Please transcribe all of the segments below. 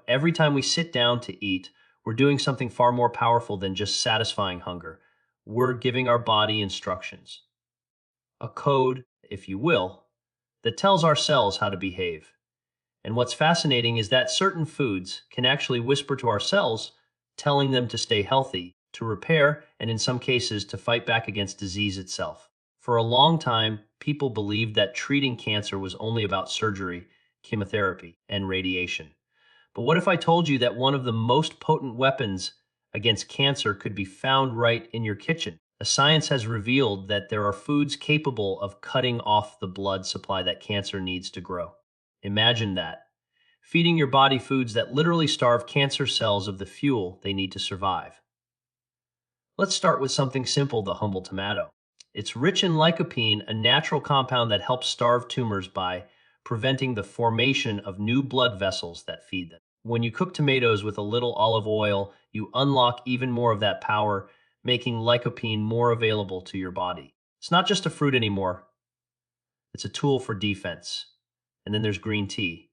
Every time we sit down to eat, we're doing something far more powerful than just satisfying hunger. We're giving our body instructions, a code, if you will, that tells our cells how to behave. And what's fascinating is that certain foods can actually whisper to our cells, telling them to stay healthy, to repair, and in some cases, to fight back against disease itself. For a long time, people believed that treating cancer was only about surgery, chemotherapy, and radiation. But what if I told you that one of the most potent weapons against cancer could be found right in your kitchen? The science has revealed that there are foods capable of cutting off the blood supply that cancer needs to grow. Imagine that. Feeding your body foods that literally starve cancer cells of the fuel they need to survive. Let's start with something simple, the humble tomato. It's rich in lycopene, a natural compound that helps starve tumors by preventing the formation of new blood vessels that feed them. When you cook tomatoes with a little olive oil, you unlock even more of that power, making lycopene more available to your body. It's not just a fruit anymore. It's a tool for defense. And then there's green tea.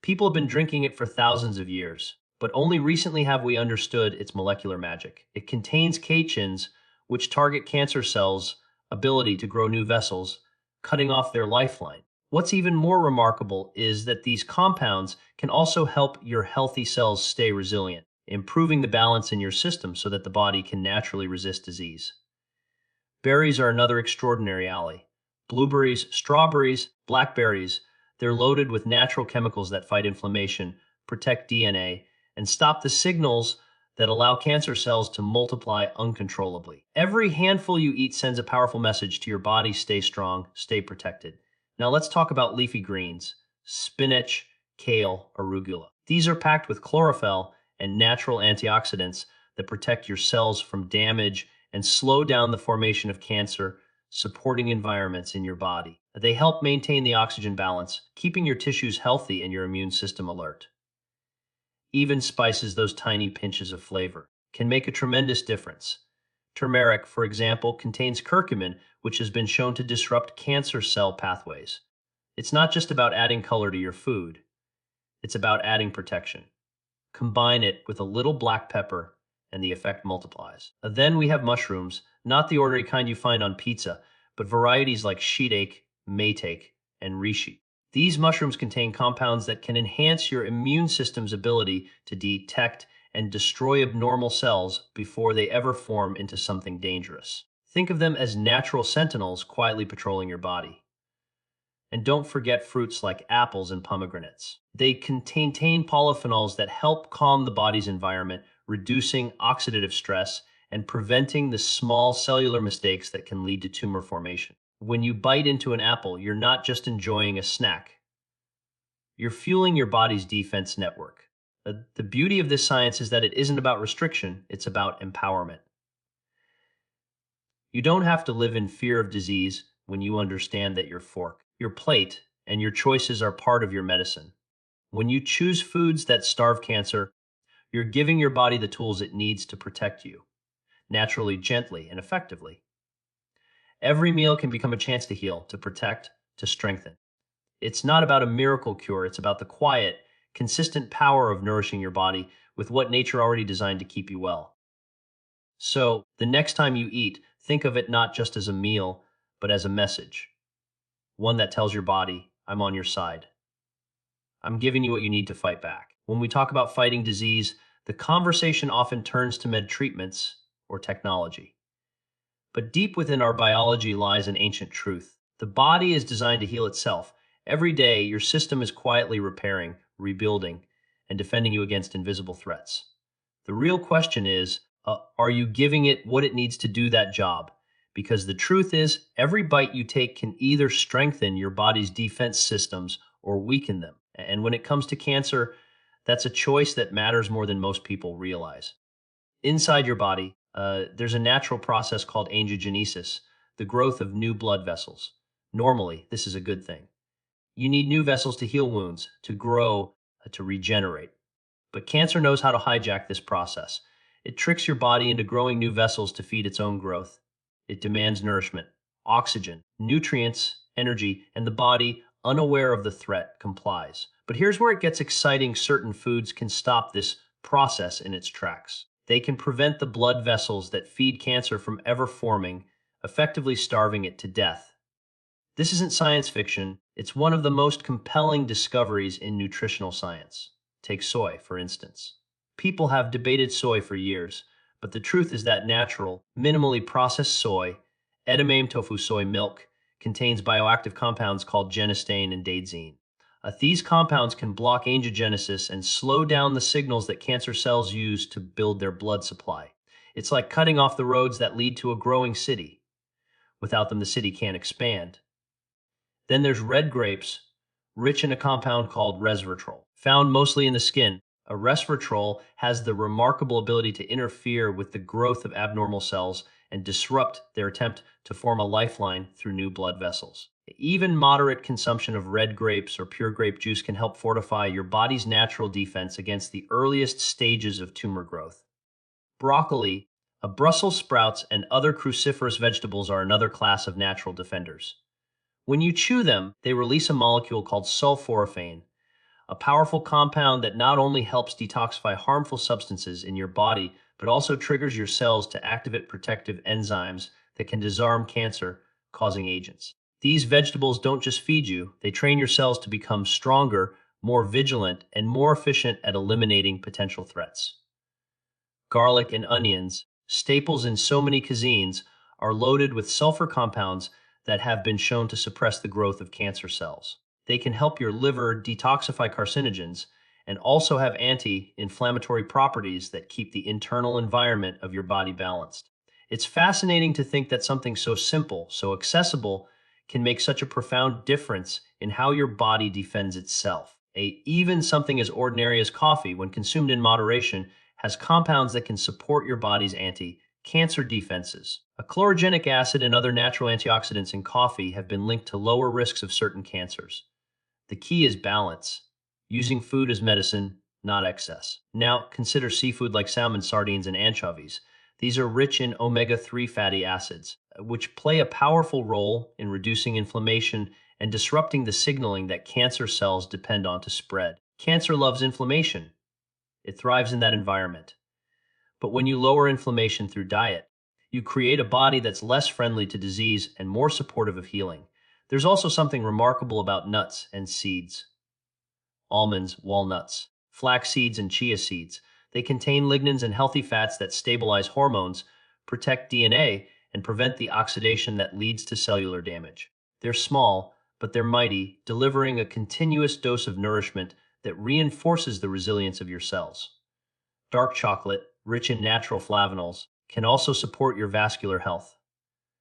People have been drinking it for thousands of years, but only recently have we understood its molecular magic. It contains catechins, which target cancer cells' ability to grow new vessels, cutting off their lifeline. What's even more remarkable is that these compounds can also help your healthy cells stay resilient, improving the balance in your system so that the body can naturally resist disease. Berries are another extraordinary ally. Blueberries, strawberries, blackberries, they're loaded with natural chemicals that fight inflammation, protect DNA, and stop the signals that allow cancer cells to multiply uncontrollably. Every handful you eat sends a powerful message to your body: stay strong, stay protected. Now let's talk about leafy greens: spinach, kale, arugula. These are packed with chlorophyll and natural antioxidants that protect your cells from damage and slow down the formation of cancer supporting environments in your body. They help maintain the oxygen balance, keeping your tissues healthy and your immune system alert. Even spices, those tiny pinches of flavor, can make a tremendous difference. Turmeric, for example, contains curcumin, which has been shown to disrupt cancer cell pathways. It's not just about adding color to your food, it's about adding protection. Combine it with a little black pepper, and the effect multiplies. Then we have mushrooms, not the ordinary kind you find on pizza, but varieties like shiitake, maitake, and reishi. These mushrooms contain compounds that can enhance your immune system's ability to detect and destroy abnormal cells before they ever form into something dangerous. Think of them as natural sentinels quietly patrolling your body. And don't forget fruits like apples and pomegranates. They contain polyphenols that help calm the body's environment, reducing oxidative stress and preventing the small cellular mistakes that can lead to tumor formation. When you bite into an apple, you're not just enjoying a snack. You're fueling your body's defense network. The beauty of this science is that it isn't about restriction, it's about empowerment. You don't have to live in fear of disease when you understand that your fork, your plate, and your choices are part of your medicine. When you choose foods that starve cancer, you're giving your body the tools it needs to protect you, naturally, gently, and effectively. Every meal can become a chance to heal, to protect, to strengthen. It's not about a miracle cure, it's about the quiet, consistent power of nourishing your body with what nature already designed to keep you well. So, the next time you eat, think of it not just as a meal, but as a message. One that tells your body, I'm on your side. I'm giving you what you need to fight back. When we talk about fighting disease, the conversation often turns to med treatments or technology. But deep within our biology lies an ancient truth. The body is designed to heal itself. Every day, your system is quietly repairing, rebuilding, and defending you against invisible threats. The real question is, are you giving it what it needs to do that job? Because the truth is, every bite you take can either strengthen your body's defense systems or weaken them. And when it comes to cancer, that's a choice that matters more than most people realize. Inside your body, there's a natural process called angiogenesis, the growth of new blood vessels. Normally, this is a good thing. You need new vessels to heal wounds, to grow, to regenerate. But cancer knows how to hijack this process. It tricks your body into growing new vessels to feed its own growth. It demands nourishment, oxygen, nutrients, energy, and the body, unaware of the threat, complies. But here's where it gets exciting. Certain foods can stop this process in its tracks. They can prevent the blood vessels that feed cancer from ever forming, effectively starving it to death. This isn't science fiction, it's one of the most compelling discoveries in nutritional science. Take soy, for instance. People have debated soy for years, but the truth is that natural, minimally processed soy, edamame tofu soy milk, contains bioactive compounds called genistein and daidzein. These compounds can block angiogenesis and slow down the signals that cancer cells use to build their blood supply. It's like cutting off the roads that lead to a growing city. Without them, the city can't expand. Then there's red grapes, rich in a compound called resveratrol, found mostly in the skin. A resveratrol has the remarkable ability to interfere with the growth of abnormal cells and disrupt their attempt to form a lifeline through new blood vessels. Even moderate consumption of red grapes or pure grape juice can help fortify your body's natural defense against the earliest stages of tumor growth. Broccoli, Brussels sprouts, and other cruciferous vegetables are another class of natural defenders. When you chew them, they release a molecule called sulforaphane, a powerful compound that not only helps detoxify harmful substances in your body, but also triggers your cells to activate protective enzymes that can disarm cancer-causing agents. These vegetables don't just feed you, they train your cells to become stronger, more vigilant, and more efficient at eliminating potential threats. Garlic and onions, staples in so many cuisines, are loaded with sulfur compounds that have been shown to suppress the growth of cancer cells. They can help your liver detoxify carcinogens and also have anti-inflammatory properties that keep the internal environment of your body balanced. It's fascinating to think that something so simple, so accessible, can make such a profound difference in how your body defends itself. Even something as ordinary as coffee, when consumed in moderation, has compounds that can support your body's anti-cancer defenses. A chlorogenic acid and other natural antioxidants in coffee have been linked to lower risks of certain cancers. The key is balance, using food as medicine, not excess. Now, consider seafood like salmon, sardines, and anchovies. These are rich in omega-3 fatty acids, which play a powerful role in reducing inflammation and disrupting the signaling that cancer cells depend on to spread. Cancer loves inflammation. It thrives in that environment. But when you lower inflammation through diet, you create a body that's less friendly to disease and more supportive of healing. There's also something remarkable about nuts and seeds. Almonds, walnuts, flax seeds, and chia seeds. They contain lignans and healthy fats that stabilize hormones, protect DNA, and prevent the oxidation that leads to cellular damage. They're small, but they're mighty, delivering a continuous dose of nourishment that reinforces the resilience of your cells. Dark chocolate, rich in natural flavonols, can also support your vascular health.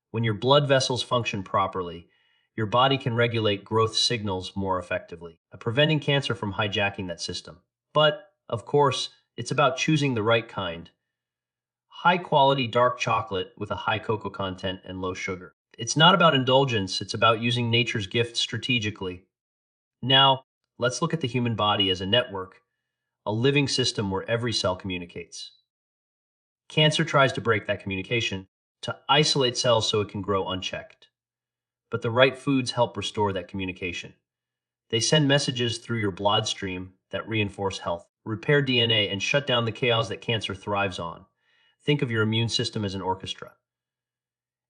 When your blood vessels function properly, your body can regulate growth signals more effectively, preventing cancer from hijacking that system. But, of course, it's about choosing the right kind. High-quality dark chocolate with a high cocoa content and low sugar. It's not about indulgence, it's about using nature's gifts strategically. Now, let's look at the human body as a network, a living system where every cell communicates. Cancer tries to break that communication, to isolate cells so it can grow unchecked. But the right foods help restore that communication. They send messages through your bloodstream that reinforce health, repair DNA, and shut down the chaos that cancer thrives on. Think of your immune system as an orchestra.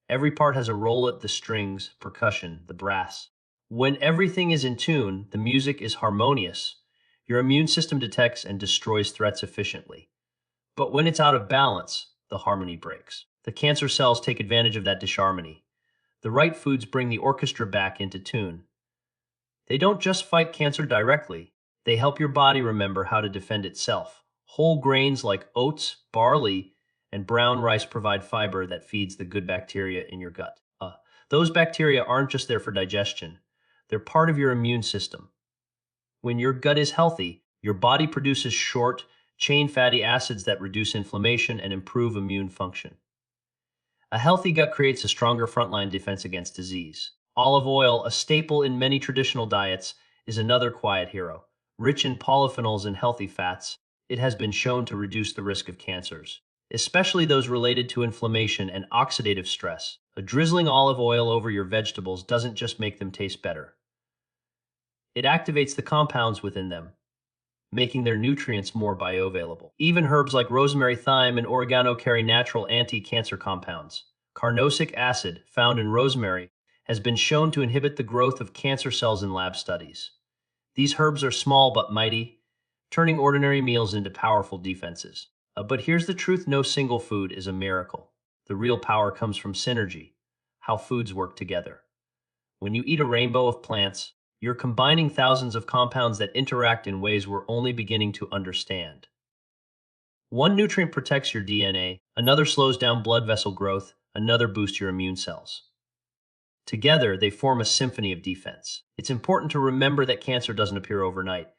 Every part has a role: the strings, percussion, the brass. When everything is in tune, the music is harmonious. Your immune system detects and destroys threats efficiently. But when it's out of balance, the harmony breaks. The cancer cells take advantage of that disharmony. The right foods bring the orchestra back into tune. They don't just fight cancer directly, they help your body remember how to defend itself. Whole grains like oats, barley, and brown rice provide fiber that feeds the good bacteria in your gut. Those bacteria aren't just there for digestion, they're part of your immune system. When your gut is healthy, your body produces short-chain fatty acids that reduce inflammation and improve immune function. A healthy gut creates a stronger frontline defense against disease. Olive oil, a staple in many traditional diets, is another quiet hero. Rich in polyphenols and healthy fats, it has been shown to reduce the risk of cancers, especially those related to inflammation and oxidative stress. Drizzling olive oil over your vegetables doesn't just make them taste better. It activates the compounds within them, making their nutrients more bioavailable. Even herbs like rosemary, thyme, and oregano carry natural anti-cancer compounds. Carnosic acid, found in rosemary, has been shown to inhibit the growth of cancer cells in lab studies. These herbs are small but mighty, turning ordinary meals into powerful defenses. But here's the truth: no single food is a miracle. The real power comes from synergy, how foods work together. When you eat a rainbow of plants, you're combining thousands of compounds that interact in ways we're only beginning to understand. One nutrient protects your DNA, another slows down blood vessel growth, another boosts your immune cells. Together, they form a symphony of defense. It's important to remember that cancer doesn't appear overnight.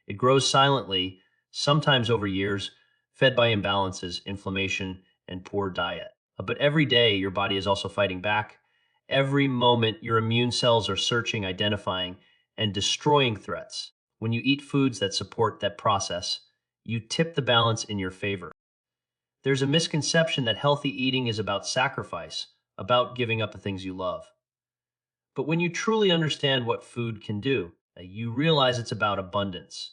It grows silently, sometimes over years, fed by imbalances, inflammation, and poor diet. But every day, your body is also fighting back. Every moment, your immune cells are searching, identifying, and destroying threats. When you eat foods that support that process, you tip the balance in your favor. There's a misconception that healthy eating is about sacrifice, about giving up the things you love. But when you truly understand what food can do, you realize it's about abundance.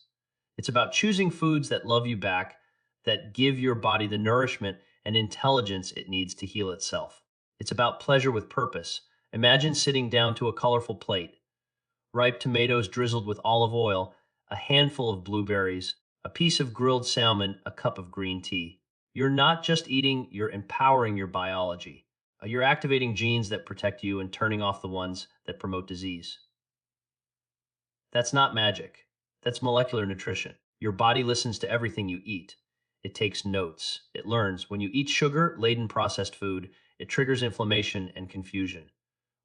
It's about choosing foods that love you back, that give your body the nourishment and intelligence it needs to heal itself. It's about pleasure with purpose. Imagine sitting down to a colorful plate: ripe tomatoes drizzled with olive oil, a handful of blueberries, a piece of grilled salmon, a cup of green tea. You're not just eating, you're empowering your biology. You're activating genes that protect you and turning off the ones that promote disease. That's not magic. That's molecular nutrition. Your body listens to everything you eat. It takes notes. It learns. When you eat sugar-laden processed food, it triggers inflammation and confusion.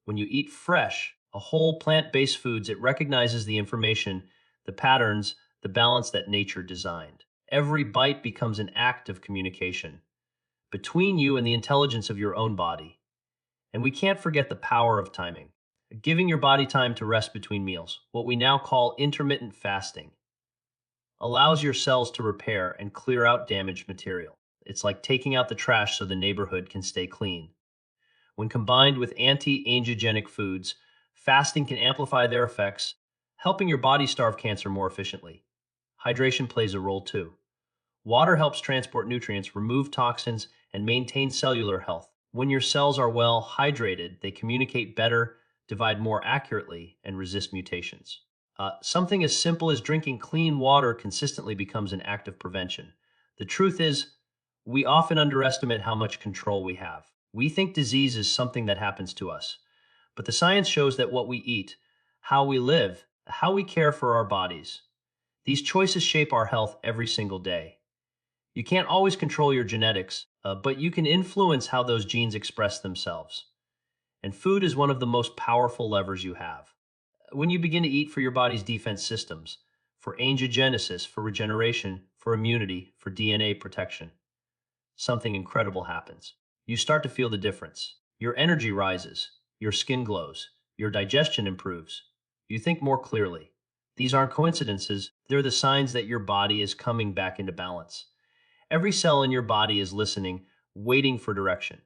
When you eat fresh, a whole plant-based foods, it recognizes the information, the patterns, the balance that nature designed. Every bite becomes an act of communication between you and the intelligence of your own body. And we can't forget the power of timing. Giving your body time to rest between meals, what we now call intermittent fasting, allows your cells to repair and clear out damaged material. It's like taking out the trash so the neighborhood can stay clean. When combined with anti-angiogenic foods, fasting can amplify their effects, helping your body starve cancer more efficiently. Hydration plays a role too. Water helps transport nutrients, remove toxins, and maintain cellular health. When your cells are well hydrated, they communicate better, divide more accurately, and resist mutations. Something as simple as drinking clean water consistently becomes an act of prevention. The truth is, we often underestimate how much control we have. We think disease is something that happens to us, but the science shows that what we eat, how we live, how we care for our bodies, these choices shape our health every single day. You can't always control your genetics, but you can influence how those genes express themselves. And food is one of the most powerful levers you have. When you begin to eat for your body's defense systems, for angiogenesis, for regeneration, for immunity, for DNA protection, something incredible happens. You start to feel the difference. Your energy rises, your skin glows, your digestion improves. You think more clearly. These aren't coincidences, they're the signs that your body is coming back into balance. Every cell in your body is listening, waiting for direction.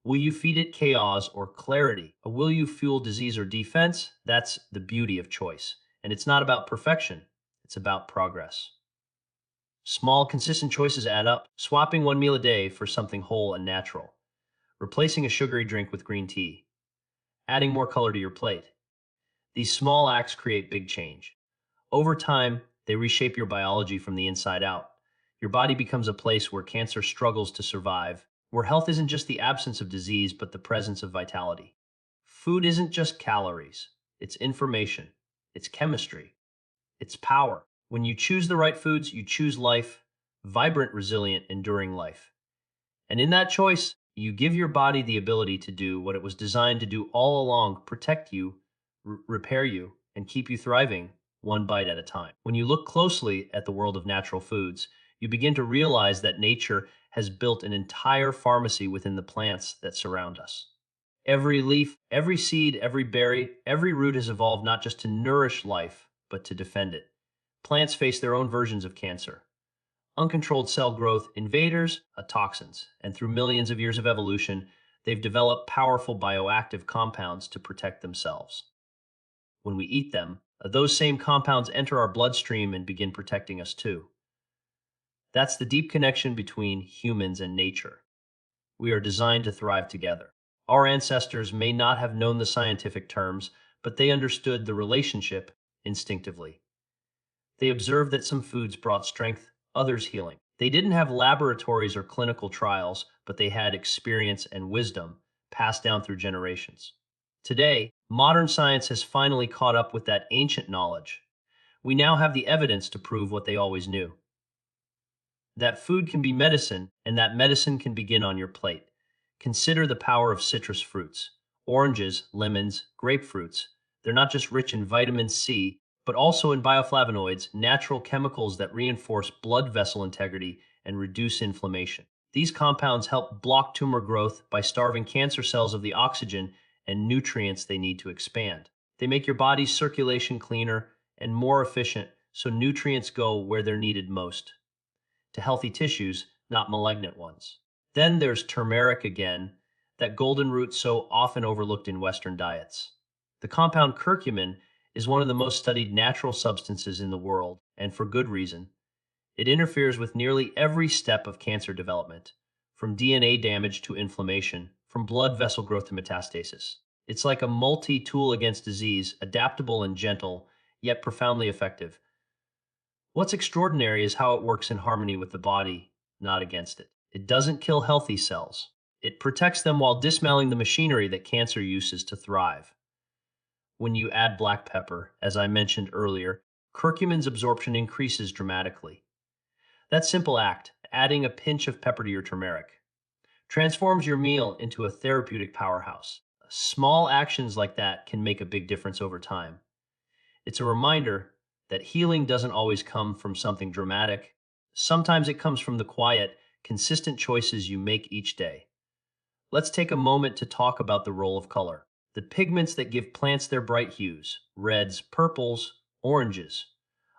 Will you feed it chaos or clarity? Or will you fuel disease or defense? That's the beauty of choice. And it's not about perfection, it's about progress. Small, consistent choices add up. Swapping one meal a day for something whole and natural. Replacing a sugary drink with green tea. Adding more color to your plate. These small acts create big change. Over time, they reshape your biology from the inside out. Your body becomes a place where cancer struggles to survive, where health isn't just the absence of disease, but the presence of vitality. Food isn't just calories. It's information. It's chemistry. It's power. When you choose the right foods, you choose life, vibrant, resilient, enduring life. And in that choice, you give your body the ability to do what it was designed to do all along: protect you, repair you, and keep you thriving one bite at a time. When you look closely at the world of natural foods, you begin to realize that nature has built an entire pharmacy within the plants that surround us. Every leaf, every seed, every berry, every root has evolved not just to nourish life, but to defend it. Plants face their own versions of cancer, uncontrolled cell growth, invaders, toxins, and through millions of years of evolution, they've developed powerful bioactive compounds to protect themselves. When we eat them, Those same compounds enter our bloodstream and begin protecting us too. That's the deep connection between humans and nature. We are designed to thrive together. Our ancestors may not have known the scientific terms, but they understood the relationship instinctively. They observed that some foods brought strength, others healing. They didn't have laboratories or clinical trials, but they had experience and wisdom passed down through generations. Today, modern science has finally caught up with that ancient knowledge. We now have the evidence to prove what they always knew: that food can be medicine, and that medicine can begin on your plate. Consider the power of citrus fruits. Oranges, lemons, grapefruits. They're not just rich in vitamin C, but also in bioflavonoids, natural chemicals that reinforce blood vessel integrity and reduce inflammation. These compounds help block tumor growth by starving cancer cells of the oxygen and nutrients they need to expand. They make your body's circulation cleaner and more efficient, so nutrients go where they're needed most, to healthy tissues, not malignant ones. Then there's turmeric again, that golden root so often overlooked in Western diets. The compound curcumin is one of the most studied natural substances in the world, and for good reason. It interferes with nearly every step of cancer development, from DNA damage to inflammation, from blood vessel growth to metastasis. It's like a multi-tool against disease, adaptable and gentle, yet profoundly effective. What's extraordinary is how it works in harmony with the body, not against it. It doesn't kill healthy cells. It protects them while dismantling the machinery that cancer uses to thrive. When you add black pepper, as I mentioned earlier, curcumin's absorption increases dramatically. That simple act, adding a pinch of pepper to your turmeric, transforms your meal into a therapeutic powerhouse. Small actions like that can make a big difference over time. It's a reminder that healing doesn't always come from something dramatic. Sometimes it comes from the quiet, consistent choices you make each day. Let's take a moment to talk about the role of color. The pigments that give plants their bright hues, reds, purples, oranges,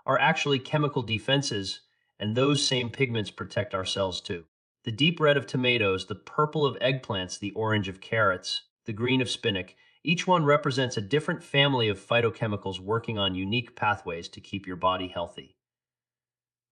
are actually chemical defenses, and those same pigments protect our cells too. The deep red of tomatoes, the purple of eggplants, the orange of carrots, the green of spinach, each one represents a different family of phytochemicals working on unique pathways to keep your body healthy.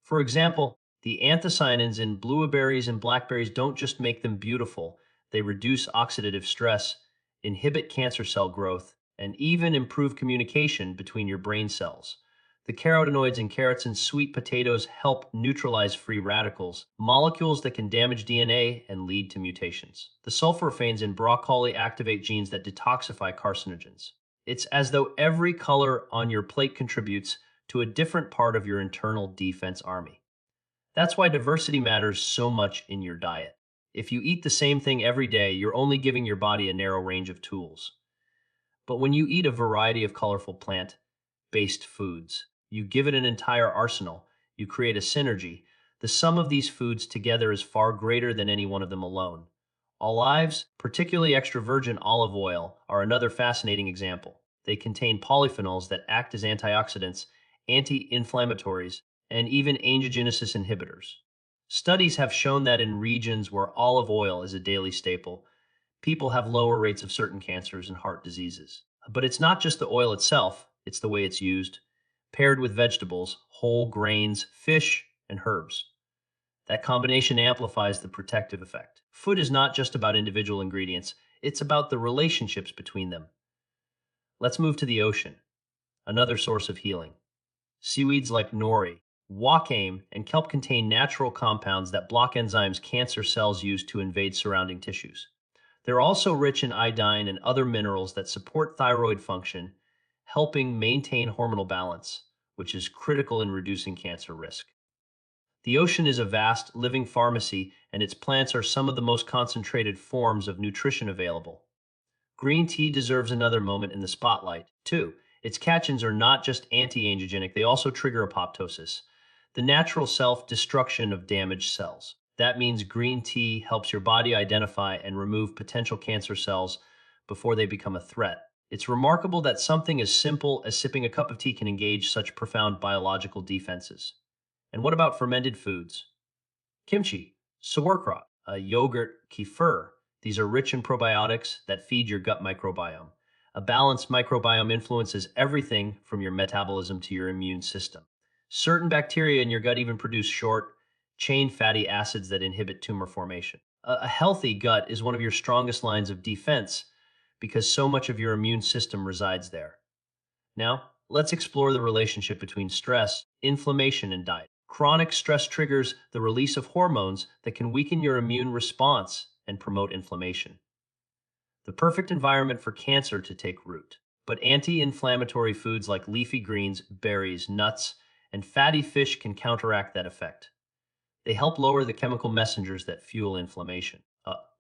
For example, the anthocyanins in blueberries and blackberries don't just make them beautiful, they reduce oxidative stress, inhibit cancer cell growth, and even improve communication between your brain cells. The carotenoids in carrots and sweet potatoes help neutralize free radicals, molecules that can damage DNA and lead to mutations. The sulforaphanes in broccoli activate genes that detoxify carcinogens. It's as though every color on your plate contributes to a different part of your internal defense army. That's why diversity matters so much in your diet. If you eat the same thing every day, you're only giving your body a narrow range of tools. But when you eat a variety of colorful plant-based foods, you give it an entire arsenal. You create a synergy. The sum of these foods together is far greater than any one of them alone. Olives, particularly extra virgin olive oil, are another fascinating example. They contain polyphenols that act as antioxidants, anti-inflammatories, and even angiogenesis inhibitors. Studies have shown that in regions where olive oil is a daily staple, people have lower rates of certain cancers and heart diseases. But it's not just the oil itself, it's the way it's used, paired with vegetables, whole grains, fish, and herbs. That combination amplifies the protective effect. Food is not just about individual ingredients, it's about the relationships between them. Let's move to the ocean, another source of healing. Seaweeds like nori, wakame, and kelp contain natural compounds that block enzymes cancer cells use to invade surrounding tissues. They're also rich in iodine and other minerals that support thyroid function, helping maintain hormonal balance, which is critical in reducing cancer risk. The ocean is a vast, living pharmacy, and its plants are some of the most concentrated forms of nutrition available. Green tea deserves another moment in the spotlight, too. Its catechins are not just anti-angiogenic, they also trigger apoptosis, the natural self-destruction of damaged cells. That means green tea helps your body identify and remove potential cancer cells before they become a threat. It's remarkable that something as simple as sipping a cup of tea can engage such profound biological defenses. And what about fermented foods? Kimchi, sauerkraut, yogurt, kefir. These are rich in probiotics that feed your gut microbiome. A balanced microbiome influences everything from your metabolism to your immune system. Certain bacteria in your gut even produce short chain fatty acids that inhibit tumor formation. A healthy gut is one of your strongest lines of defense because so much of your immune system resides there. Now, let's explore the relationship between stress, inflammation, and diet. Chronic stress triggers the release of hormones that can weaken your immune response and promote inflammation. The perfect environment for cancer to take root. But anti-inflammatory foods like leafy greens, berries, nuts, and fatty fish can counteract that effect. They help lower the chemical messengers that fuel inflammation.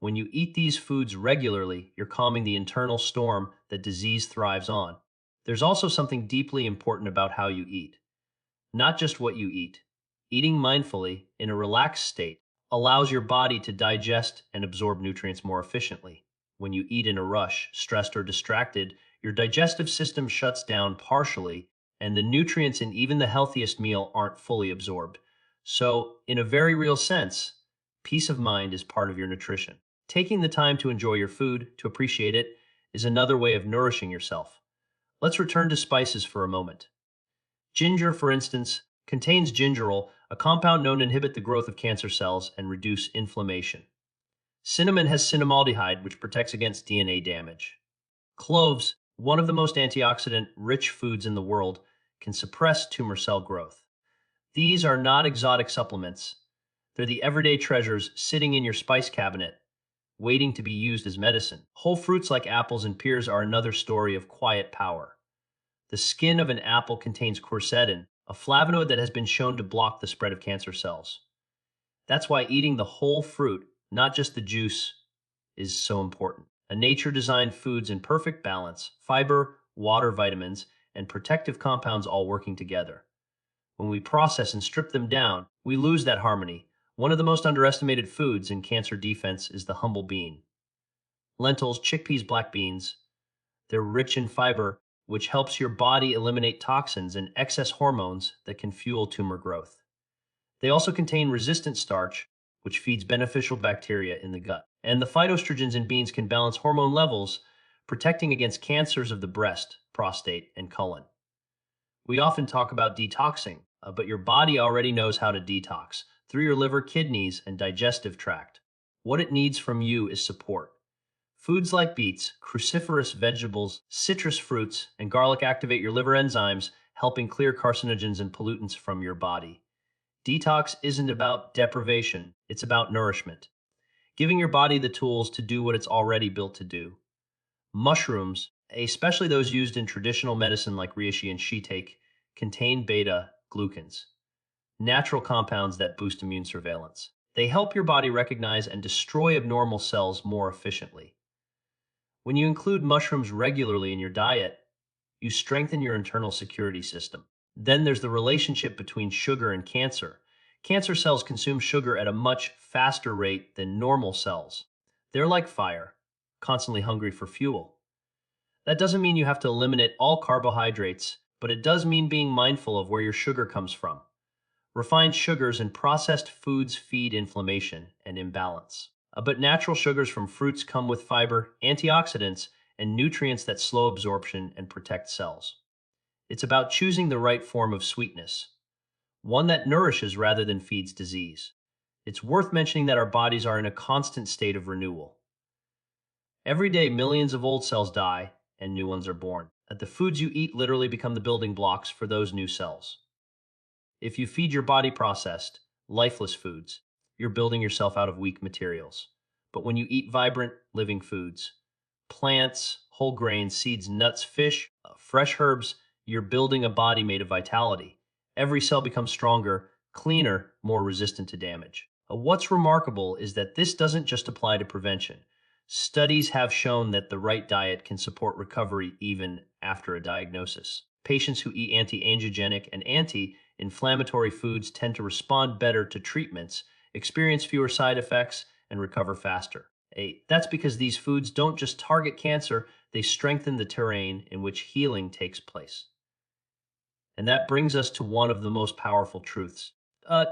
When you eat these foods regularly, you're calming the internal storm that disease thrives on. There's also something deeply important about how you eat. Not just what you eat. Eating mindfully, in a relaxed state, allows your body to digest and absorb nutrients more efficiently. When you eat in a rush, stressed or distracted, your digestive system shuts down partially, and the nutrients in even the healthiest meal aren't fully absorbed. So, in a very real sense, peace of mind is part of your nutrition. Taking the time to enjoy your food, to appreciate it, is another way of nourishing yourself. Let's return to spices for a moment. Ginger, for instance, contains gingerol, a compound known to inhibit the growth of cancer cells and reduce inflammation. Cinnamon has cinnamaldehyde, which protects against DNA damage. Cloves, one of the most antioxidant-rich foods in the world, can suppress tumor cell growth. These are not exotic supplements. They're the everyday treasures sitting in your spice cabinet, waiting to be used as medicine. Whole fruits like apples and pears are another story of quiet power. The skin of an apple contains quercetin, a flavonoid that has been shown to block the spread of cancer cells. That's why eating the whole fruit, not just the juice, is so important. A nature-designed foods in perfect balance, fiber, water, vitamins, and protective compounds all working together. When we process and strip them down, we lose that harmony. One of the most underestimated foods in cancer defense is the humble bean. Lentils, chickpeas, black beans, they're rich in fiber, which helps your body eliminate toxins and excess hormones that can fuel tumor growth. They also contain resistant starch, which feeds beneficial bacteria in the gut. And the phytoestrogens in beans can balance hormone levels, protecting against cancers of the breast, prostate, and colon. We often talk about detoxing, but your body already knows how to detox through your liver, kidneys, and digestive tract. What it needs from you is support. Foods like beets, cruciferous vegetables, citrus fruits, and garlic activate your liver enzymes, helping clear carcinogens and pollutants from your body. Detox isn't about deprivation, it's about nourishment. Giving your body the tools to do what it's already built to do. Mushrooms, especially those used in traditional medicine like reishi and shiitake, contain beta-glucans, natural compounds that boost immune surveillance. They help your body recognize and destroy abnormal cells more efficiently. When you include mushrooms regularly in your diet, you strengthen your internal security system. Then there's the relationship between sugar and cancer. Cancer cells consume sugar at a much faster rate than normal cells. They're like fire, constantly hungry for fuel. That doesn't mean you have to eliminate all carbohydrates, but it does mean being mindful of where your sugar comes from. Refined sugars and processed foods feed inflammation and imbalance. But natural sugars from fruits come with fiber, antioxidants, and nutrients that slow absorption and protect cells. It's about choosing the right form of sweetness, one that nourishes rather than feeds disease. It's worth mentioning that our bodies are in a constant state of renewal. Every day, millions of old cells die and new ones are born. The foods you eat literally become the building blocks for those new cells. If you feed your body processed, lifeless foods, you're building yourself out of weak materials. But when you eat vibrant, living foods, plants, whole grains, seeds, nuts, fish, fresh herbs, you're building a body made of vitality. Every cell becomes stronger, cleaner, more resistant to damage. What's remarkable is that this doesn't just apply to prevention. Studies have shown that the right diet can support recovery even after a diagnosis. Patients who eat anti-angiogenic and anti-inflammatory foods tend to respond better to treatments, experience fewer side effects, and recover faster. That's because these foods don't just target cancer, they strengthen the terrain in which healing takes place. And that brings us to one of the most powerful truths.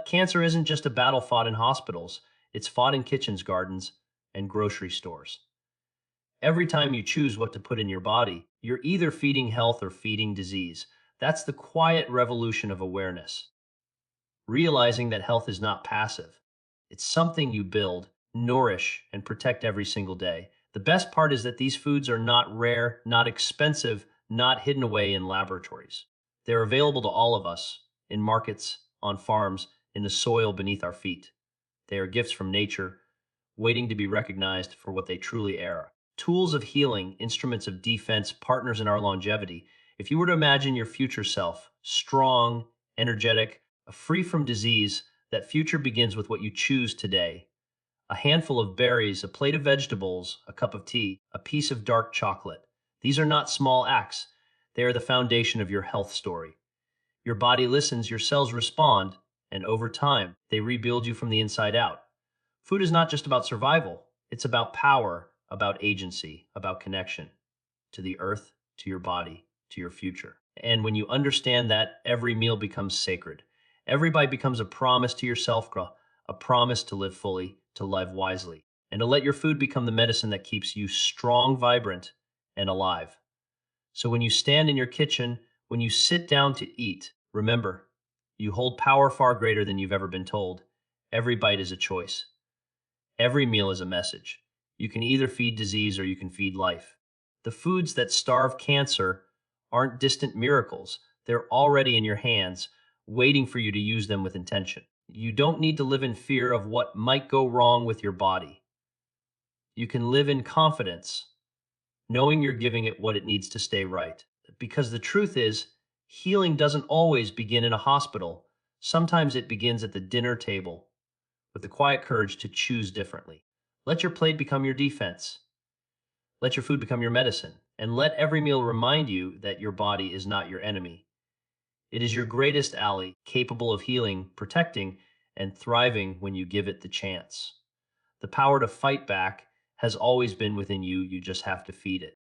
Cancer isn't just a battle fought in hospitals, it's fought in kitchens, gardens, and grocery stores. Every time you choose what to put in your body, You're either feeding health or feeding disease. That's the quiet revolution of awareness. Realizing that health is not passive. It's something you build, nourish, and protect every single day. The best part is that these foods are not rare, not expensive, not hidden away in laboratories. They're available to all of us, in markets, on farms, in the soil beneath our feet. They are gifts from nature, waiting to be recognized for what they truly are. Tools of healing, instruments of defense, partners in our longevity. If you were to imagine your future self, strong, energetic, free from disease, that future begins with what you choose today. A handful of berries, a plate of vegetables, a cup of tea, a piece of dark chocolate. These are not small acts. They are the foundation of your health story. Your body listens, your cells respond, and over time, they rebuild you from the inside out. Food is not just about survival. It's about power, about agency, about connection to the earth, to your body, to your future. And when you understand that, every meal becomes sacred. Every bite becomes a promise to yourself, a promise to live fully, to live wisely, and to let your food become the medicine that keeps you strong, vibrant, and alive. So when you stand in your kitchen, when you sit down to eat, remember, you hold power far greater than you've ever been told. Every bite is a choice. Every meal is a message. You can either feed disease or you can feed life. The foods that starve cancer aren't distant miracles. They're already in your hands, waiting for you to use them with intention. You don't need to live in fear of what might go wrong with your body. You can live in confidence, knowing you're giving it what it needs to stay right. Because the truth is, healing doesn't always begin in a hospital. Sometimes it begins at the dinner table, with the quiet courage to choose differently. Let your plate become your defense. Let your food become your medicine. And let every meal remind you that your body is not your enemy. It is your greatest ally, capable of healing, protecting, and thriving when you give it the chance. The power to fight back has always been within you. You just have to feed it.